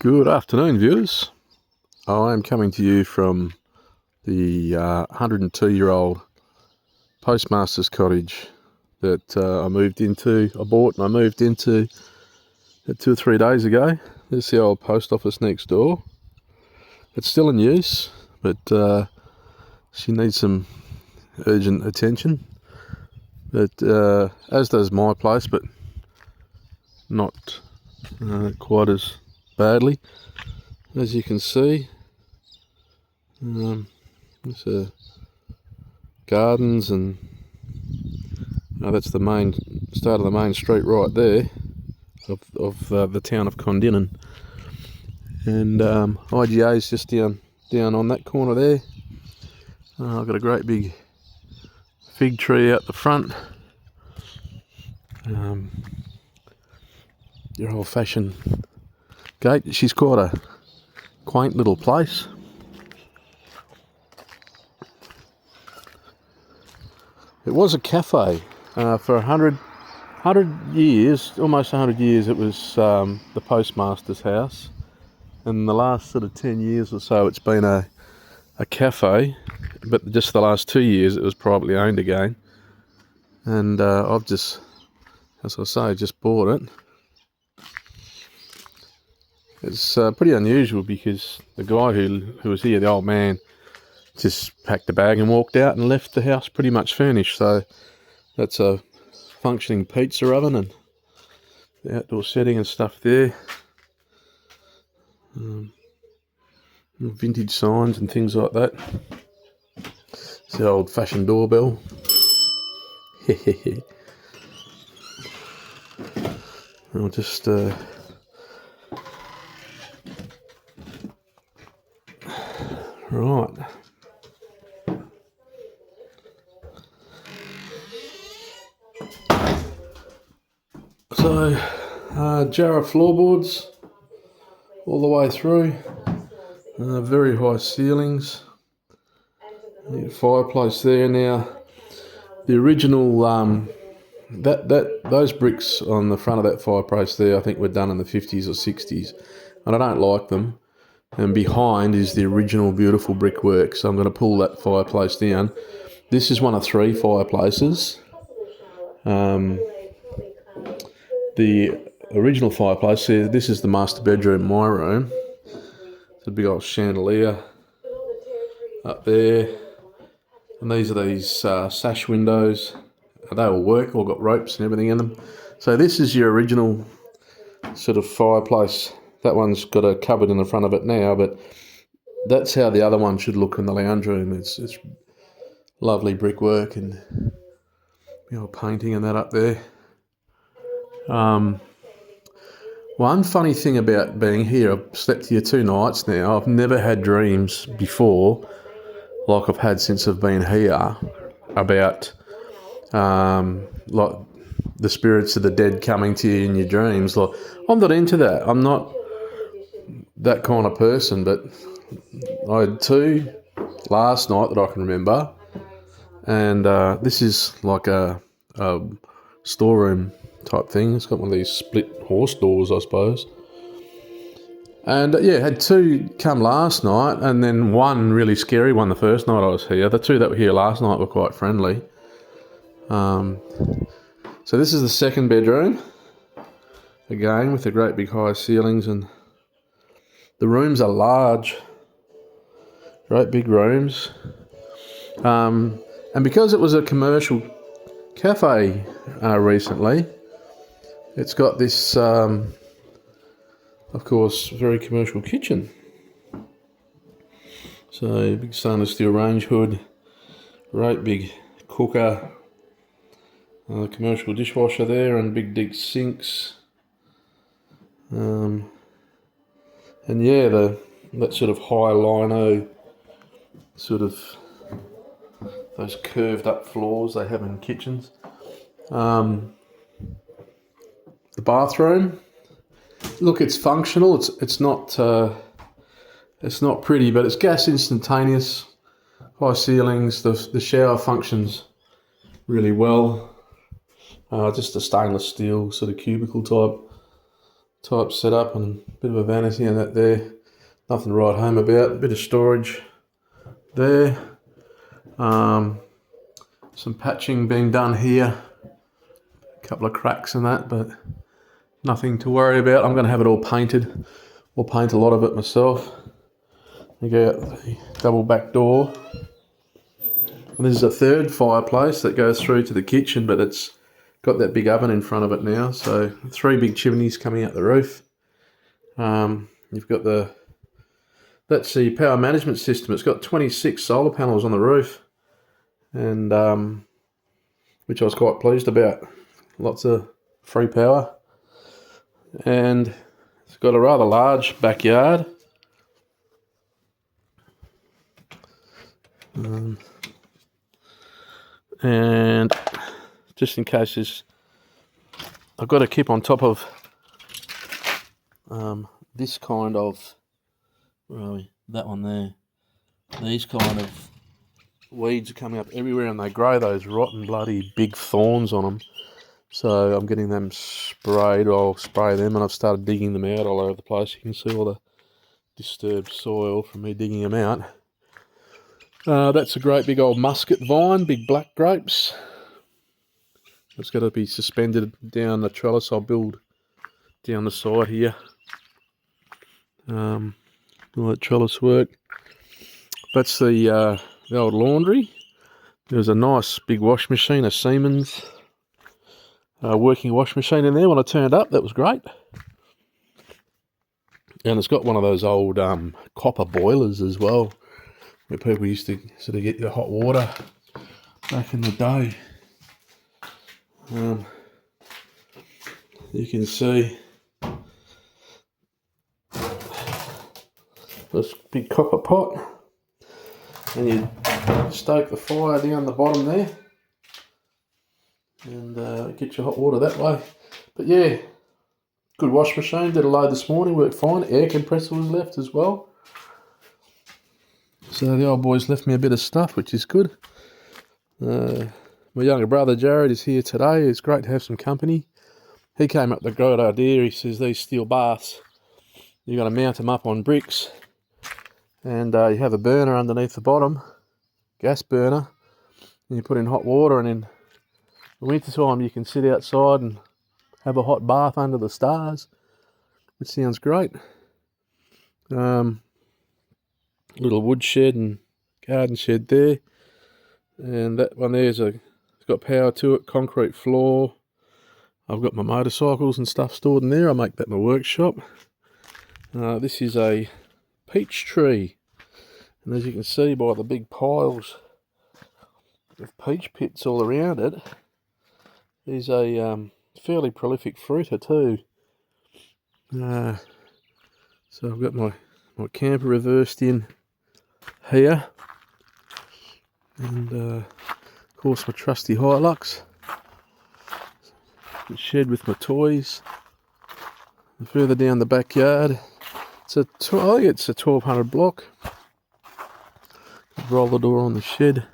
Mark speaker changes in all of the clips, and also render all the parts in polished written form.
Speaker 1: Good afternoon, viewers. I am coming to you from the 102-year-old Postmasters cottage that I bought and I moved into 2 or 3 days ago. There's the old post office next door. It's still in use, but she needs some urgent attention. But as does my place, but not quite as badly. As you can see, there's gardens, and that's the main start of the main street right there of the town of Kondinin, and IGA is just down on that corner there. I've got a great big fig tree out the front. Your old-fashioned gate. She's quite a quaint little place. It was a cafe for 100 years, almost 100 years. It was the Postmasters house, and the last sort of 10 years or so it's been a cafe, but just the last 2 years it was privately owned again. And I've just, as I say, just bought it. It's pretty unusual because the guy who was here, the old man, just packed a bag and walked out and left the house pretty much furnished. So that's a functioning pizza oven and the outdoor setting and stuff there. Vintage signs and things like that. It's the old-fashioned doorbell. I'll just right. So, Jarrah floorboards all the way through. Very high ceilings. Fireplace there now. The original those bricks on the front of that fireplace there, I think, were done in the 50s or 60s, and I don't like them. And behind is the original beautiful brickwork, so I'm going to pull that fireplace down. This is one of 3 fireplaces. The original fireplace, this is the master bedroom, my room. It's a big old chandelier up there, and these are these sash windows. They all work, all got ropes and everything in them. So this is your original sort of fireplace. That one's got a cupboard in the front of it now, but that's how the other one should look in the lounge room. It's lovely brickwork and painting and that up there. One funny thing about being here, I've slept here 2 nights now. I've never had dreams before, like I've had since I've been here, about like the spirits of the dead coming to you in your dreams. Like, I'm not into that. I'm not that kind of person, but I had 2 last night that I can remember, and this is like a storeroom type thing. It's got one of these split horse doors, I suppose. And had 2 come last night, and then one really scary one the first night I was here. The 2 that were here last night were quite friendly. So this is the second bedroom, again with the great big high ceilings, and the rooms are large, great big rooms. And because it was a commercial cafe recently, it's got this, of course, very commercial kitchen. So big stainless steel range hood, great big cooker, commercial dishwasher there, and big deep sinks. And that sort of high lino, sort of those curved up floors they have in kitchens. The bathroom, look, it's functional. It's not pretty, but it's gas instantaneous, high ceilings. The shower functions really well. Just a stainless steel sort of cubicle type setup and a bit of a vanity and that there. Nothing to write home about. A bit of storage there. Some patching being done here. A couple of cracks and that, but nothing to worry about. I'm going to have it all painted. I'll paint a lot of it myself. You get the double back door. And this is a third fireplace that goes through to the kitchen, but it's got that big oven in front of it now. So 3 big chimneys coming out the roof. You've got that's the power management system. It's got 26 solar panels on the roof, and which I was quite pleased about. Lots of free power, and it's got a rather large backyard. And just in case I've got to keep on top of this kind of, where are we? That one there. These kind of weeds are coming up everywhere, and they grow those rotten bloody big thorns on them. So I'm getting them sprayed. I'll spray them, and I've started digging them out all over the place. You can see all the disturbed soil from me digging them out. That's a great big old muscat vine, big black grapes. It's got to be suspended down the trellis. I'll build down the side here. All that trellis work. That's the old laundry. There's a nice big wash machine, a Siemens working wash machine in there when I turned up. That was great. And it's got one of those old copper boilers as well, where people used to sort of get your hot water back in the day. You can see this big copper pot, and you stoke the fire down the bottom there and get your hot water that way. But yeah, good wash machine. Did a load this morning, worked fine. Air compressor was left as well. So the old boys left me a bit of stuff, which is good. My younger brother Jared is here today. It's great to have some company. He came up with a great idea. He says these steel baths, you've got to mount them up on bricks, and you have a burner underneath the bottom, gas burner, and you put in hot water, and in the winter time you can sit outside and have a hot bath under the stars, which sounds great. Little wood shed and garden shed there, and that one there's it's got power to it, concrete floor. I've got my motorcycles and stuff stored in there. I make that my workshop. This is a peach tree, and as you can see by the big piles of peach pits all around it, is a fairly prolific fruiter too. So I've got my camper reversed in here, and of course my trusty Hilux. Shed with my toys. And further down the backyard, I think it's a 1200 block. Roll the door on the shed.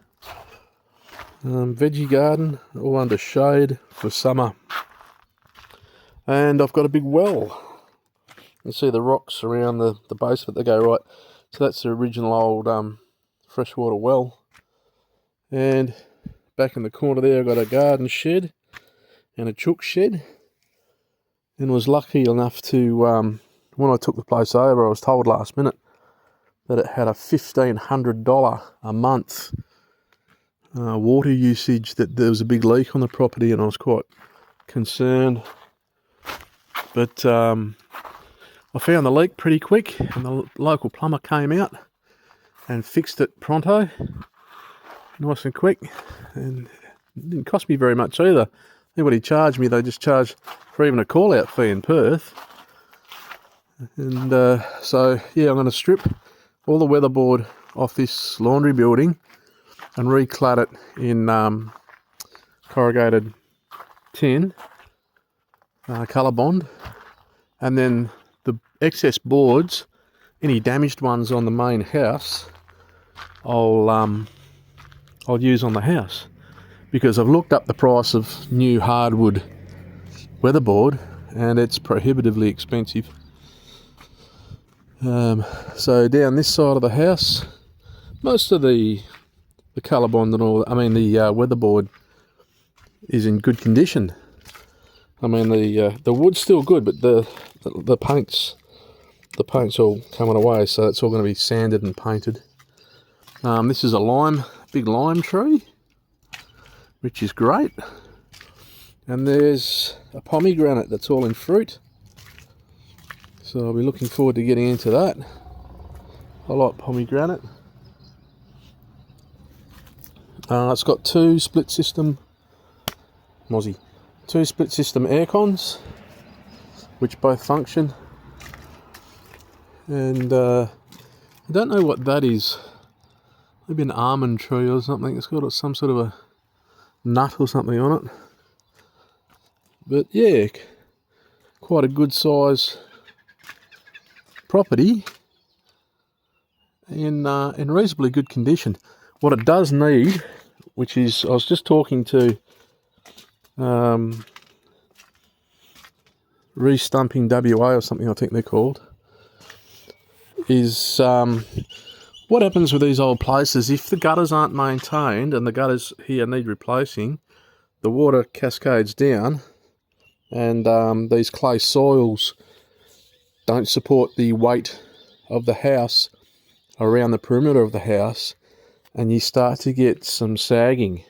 Speaker 1: Veggie garden, all under shade for summer. And I've got a big well. You can see the rocks around the base of it. They go right. So that's the original old freshwater well. And back in the corner there, I've got a garden shed and a chook shed, and was lucky enough to, when I took the place over, I was told last minute that it had a $1,500 a month water usage, that there was a big leak on the property, and I was quite concerned. But I found the leak pretty quick, and the local plumber came out and fixed it pronto, nice and quick, and it didn't cost me very much either. What he charged me, they just charged for even a call-out fee in Perth. And so, yeah, I'm going to strip all the weatherboard off this laundry building and reclad it in corrugated tin, colour bond. And then the excess boards, any damaged ones on the main house, I'll use on the house. Because I've looked up the price of new hardwood weatherboard, and it's prohibitively expensive. So down this side of the house, most of the Colorbond and all, the weatherboard is in good condition. The wood's still good, but the paint's all coming away, so it's all going to be sanded and painted. This is a big lime tree, which is great. And there's a pomegranate that's all in fruit. So I'll be looking forward to getting into that. I like pomegranate. It's got two split system aircons, which both function. And I don't know what that is. Maybe an almond tree or something. It's got some sort of a nut or something on it. But yeah, quite a good size property in reasonably good condition. What it does need, which is, I was just talking to Restumping WA or something, I think they're called, is what happens with these old places if the gutters aren't maintained and the gutters here need replacing, the water cascades down, and these clay soils don't support the weight of the house around the perimeter of the house, and you start to get some sagging.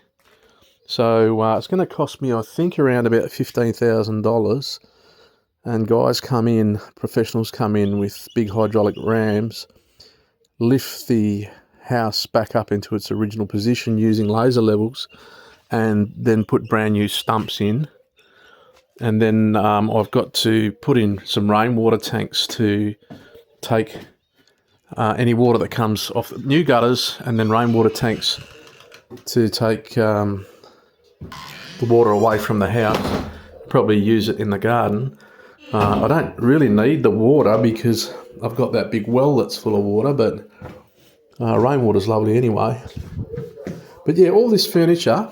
Speaker 1: So it's going to cost me, I think, around about $15,000, and professionals come in with big hydraulic rams, lift the house back up into its original position using laser levels, and then put brand new stumps in. And then I've got to put in some rainwater tanks to take any water that comes off the new gutters, and then rainwater tanks to take the water away from the house, probably use it in the garden. I don't really need the water because I've got that big well that's full of water, but rainwater's lovely anyway. But yeah, all this furniture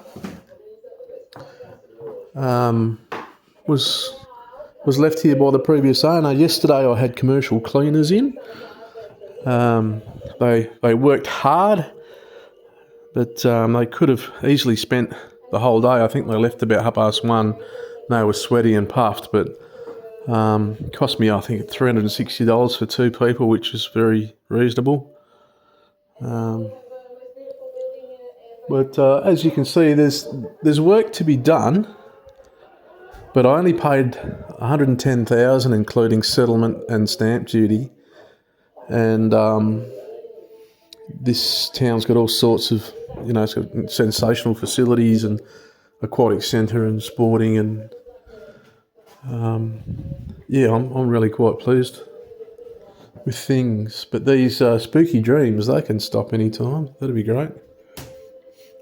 Speaker 1: was left here by the previous owner. Yesterday I had commercial cleaners in. They worked hard, but they could have easily spent the whole day. I think they left about 1:30. They were sweaty and puffed, but cost me, I think, $360 for two people, which is very reasonable. But as you can see, there's work to be done. But I only paid $110,000, including settlement and stamp duty. And this town's got all sorts of, it's got sensational facilities and aquatic centre and sporting, and I'm really quite pleased with things. But these spooky dreams, they can stop any time. That'd be great.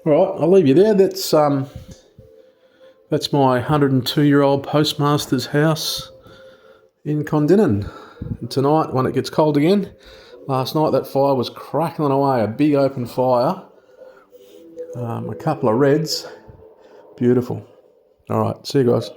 Speaker 1: All right, I'll leave you there. That's my 102-year-old Postmasters house in Kondinin. And tonight, when it gets cold again, last night that fire was crackling away, a big open fire, a couple of reds, beautiful. All right, see you guys.